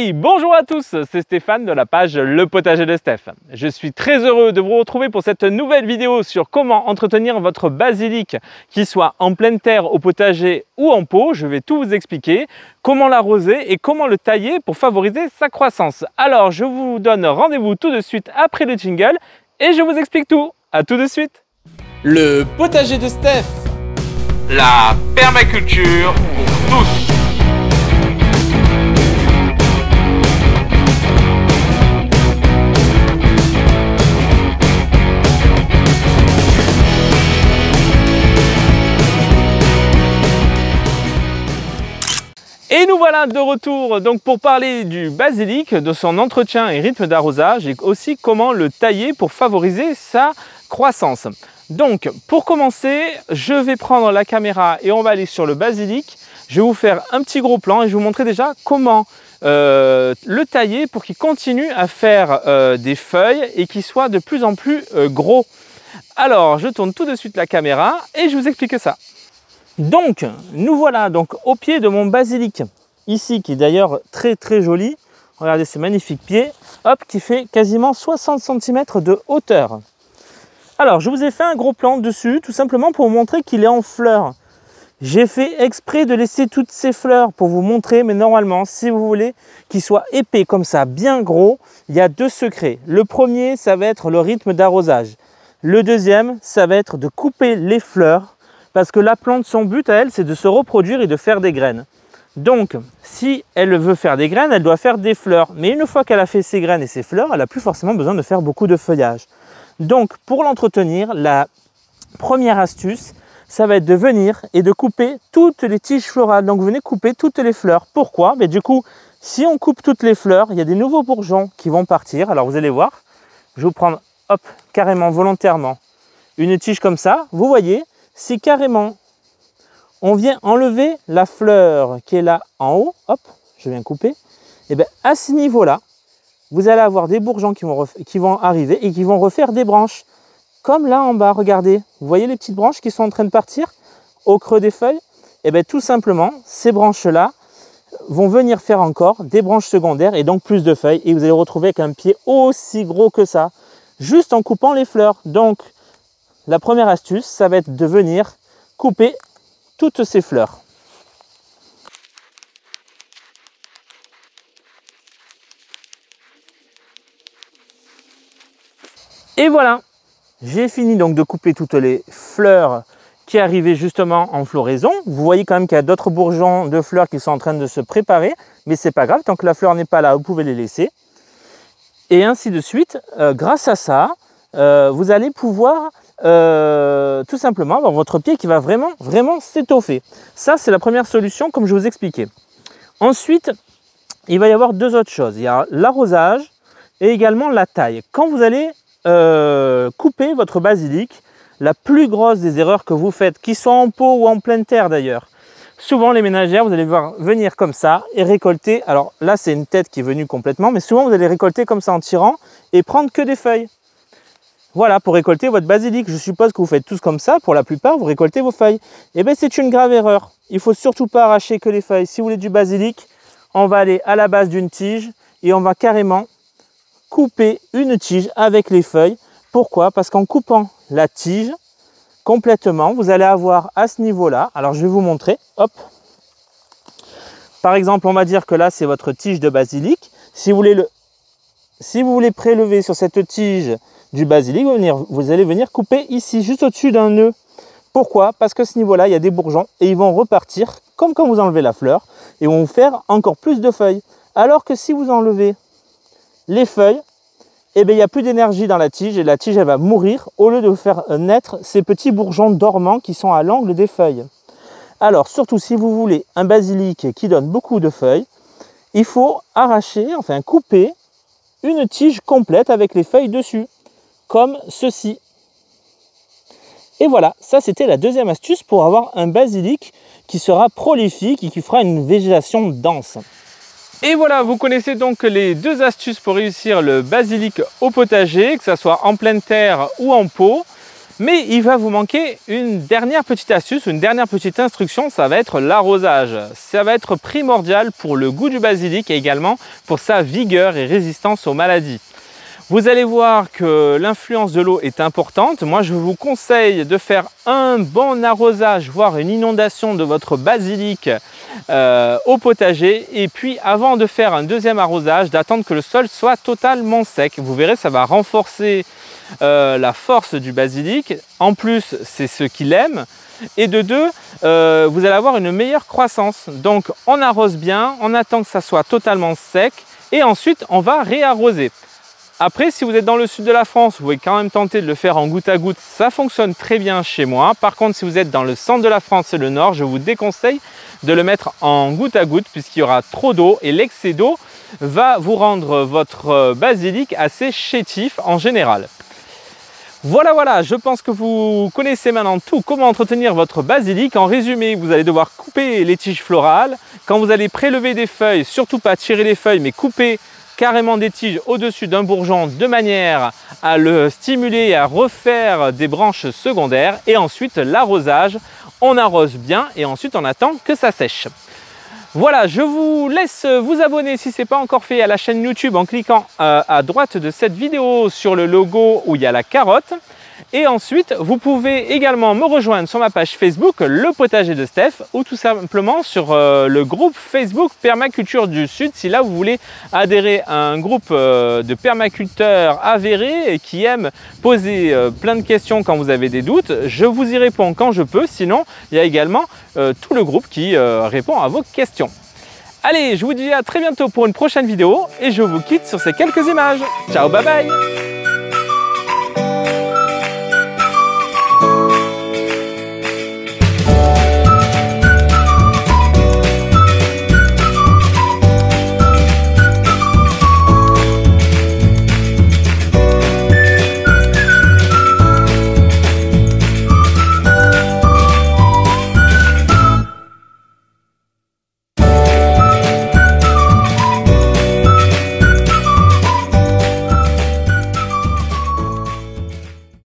Oui, bonjour à tous, c'est Stéphane de la page Le Potager de Steph. Je suis très heureux de vous retrouver pour cette nouvelle vidéo sur comment entretenir votre basilic, qu'il soit en pleine terre, au potager ou en pot. Je vais tout vous expliquer, comment l'arroser et comment le tailler pour favoriser sa croissance. Alors, je vous donne rendez-vous tout de suite après le jingle et je vous explique tout. À tout de suite. Le Potager de Steph, la permaculture pour tous. Et nous voilà de retour donc pour parler du basilic, de son entretien et rythme d'arrosage et aussi comment le tailler pour favoriser sa croissance. Donc pour commencer, je vais prendre la caméra et on va aller sur le basilic. Je vais vous faire un petit gros plan et je vais vous montrer déjà comment le tailler pour qu'il continue à faire des feuilles et qu'il soit de plus en plus gros. Alors je tourne tout de suite la caméra et je vous explique ça. Donc, nous voilà donc au pied de mon basilic, ici, qui est d'ailleurs très joli. Regardez ce magnifique pied, hop, qui fait quasiment 60 cm de hauteur. Alors, je vous ai fait un gros plan dessus, tout simplement pour vous montrer qu'il est en fleurs. J'ai fait exprès de laisser toutes ces fleurs pour vous montrer, mais normalement, si vous voulez qu'il soit épais comme ça, bien gros, il y a deux secrets. Le premier, ça va être le rythme d'arrosage. Le deuxième, ça va être de couper les fleurs. Parce que la plante, son but à elle, c'est de se reproduire et de faire des graines. Donc, si elle veut faire des graines, elle doit faire des fleurs. Mais une fois qu'elle a fait ses graines et ses fleurs, elle n'a plus forcément besoin de faire beaucoup de feuillage. Donc, pour l'entretenir, la première astuce, ça va être de venir et de couper toutes les tiges florales. Donc, vous venez couper toutes les fleurs. Pourquoi? Mais du coup, si on coupe toutes les fleurs, il y a des nouveaux bourgeons qui vont partir. Alors, vous allez voir, je vais vous prendre, hop, carrément, volontairement, une tige comme ça. Vous voyez, si carrément on vient enlever la fleur qui est là en haut, hop, je viens couper, et bien à ce niveau-là, vous allez avoir des bourgeons qui vont arriver et qui vont refaire des branches. Comme là en bas, regardez, vous voyez les petites branches qui sont en train de partir au creux des feuilles? Et bien tout simplement, ces branches-là vont venir faire encore des branches secondaires et donc plus de feuilles. Et vous allez retrouver avec un pied aussi gros que ça, juste en coupant les fleurs. Donc, la première astuce, ça va être de venir couper toutes ces fleurs. Et voilà, j'ai fini donc de couper toutes les fleurs qui arrivaient justement en floraison. Vous voyez quand même qu'il y a d'autres bourgeons de fleurs qui sont en train de se préparer, mais c'est pas grave, tant que la fleur n'est pas là, vous pouvez les laisser. Et ainsi de suite, grâce à ça, vous allez pouvoir tout simplement avoir votre pied qui va vraiment s'étoffer. Ça, c'est la première solution comme je vous expliquais. Ensuite, il va y avoir deux autres choses. Il y a l'arrosage et également la taille. Quand vous allez couper votre basilic, la plus grosse des erreurs que vous faites, qu'ils soient en pot ou en pleine terre d'ailleurs, souvent les ménagères, vous allez voir venir comme ça et récolter. Alors là, c'est une tête qui est venue complètement, mais souvent vous allez récolter comme ça en tirant et prendre que des feuilles. Voilà, pour récolter votre basilic. Je suppose que vous faites tous comme ça. Pour la plupart, vous récoltez vos feuilles. Eh bien, c'est une grave erreur. Il ne faut surtout pas arracher que les feuilles. Si vous voulez du basilic, on va aller à la base d'une tige et on va carrément couper une tige avec les feuilles. Pourquoi? Parce qu'en coupant la tige complètement, vous allez avoir à ce niveau-là, alors je vais vous montrer, hop. Par exemple, on va dire que là, c'est votre tige de basilic. Si vous voulez prélever sur cette tige du basilic, vous allez venir couper ici, juste au-dessus d'un nœud. Pourquoi? Parce que à ce niveau-là, il y a des bourgeons et ils vont repartir, comme quand vous enlevez la fleur, et vont vous faire encore plus de feuilles. Alors que si vous enlevez les feuilles, eh bien, il n'y a plus d'énergie dans la tige et la tige elle va mourir au lieu de vous faire naître ces petits bourgeons dormants qui sont à l'angle des feuilles. Alors, surtout si vous voulez un basilic qui donne beaucoup de feuilles, il faut arracher, enfin couper une tige complète avec les feuilles dessus, comme ceci. Et voilà, ça c'était la deuxième astuce pour avoir un basilic qui sera prolifique et qui fera une végétation dense. Et voilà, vous connaissez donc les deux astuces pour réussir le basilic au potager, que ce soit en pleine terre ou en pot. Mais il va vous manquer une dernière petite astuce, une dernière petite instruction, ça va être l'arrosage. Ça va être primordial pour le goût du basilic et également pour sa vigueur et résistance aux maladies. Vous allez voir que l'influence de l'eau est importante. Moi, je vous conseille de faire un bon arrosage, voire une inondation de votre basilic au potager. Et puis, avant de faire un deuxième arrosage, d'attendre que le sol soit totalement sec. Vous verrez, ça va renforcer la force du basilic. En plus, c'est ce qu'il aime. Et de deux, vous allez avoir une meilleure croissance. Donc, on arrose bien, on attend que ça soit totalement sec. Et ensuite, on va réarroser. Après, si vous êtes dans le sud de la France, vous pouvez quand même tenter de le faire en goutte à goutte. Ça fonctionne très bien chez moi. Par contre, si vous êtes dans le centre de la France et le nord, je vous déconseille de le mettre en goutte à goutte puisqu'il y aura trop d'eau et l'excès d'eau va vous rendre votre basilic assez chétif en général. Voilà, je pense que vous connaissez maintenant tout comment entretenir votre basilic. En résumé, vous allez devoir couper les tiges florales. Quand vous allez prélever des feuilles, surtout pas tirer les feuilles, mais couper carrément des tiges au-dessus d'un bourgeon de manière à le stimuler et à refaire des branches secondaires. Et ensuite, l'arrosage, on arrose bien et ensuite on attend que ça sèche. Voilà, je vous laisse vous abonner si ce n'est pas encore fait à la chaîne YouTube en cliquant à droite de cette vidéo sur le logo où il y a la carotte. Et ensuite, vous pouvez également me rejoindre sur ma page Facebook, Le Potager de Steph, ou tout simplement sur le groupe Facebook Permaculture du Sud, si là vous voulez adhérer à un groupe de permaculteurs avérés et qui aiment poser plein de questions quand vous avez des doutes. Je vous y réponds quand je peux, sinon il y a également tout le groupe qui répond à vos questions. Allez, je vous dis à très bientôt pour une prochaine vidéo et je vous quitte sur ces quelques images. Ciao, bye bye!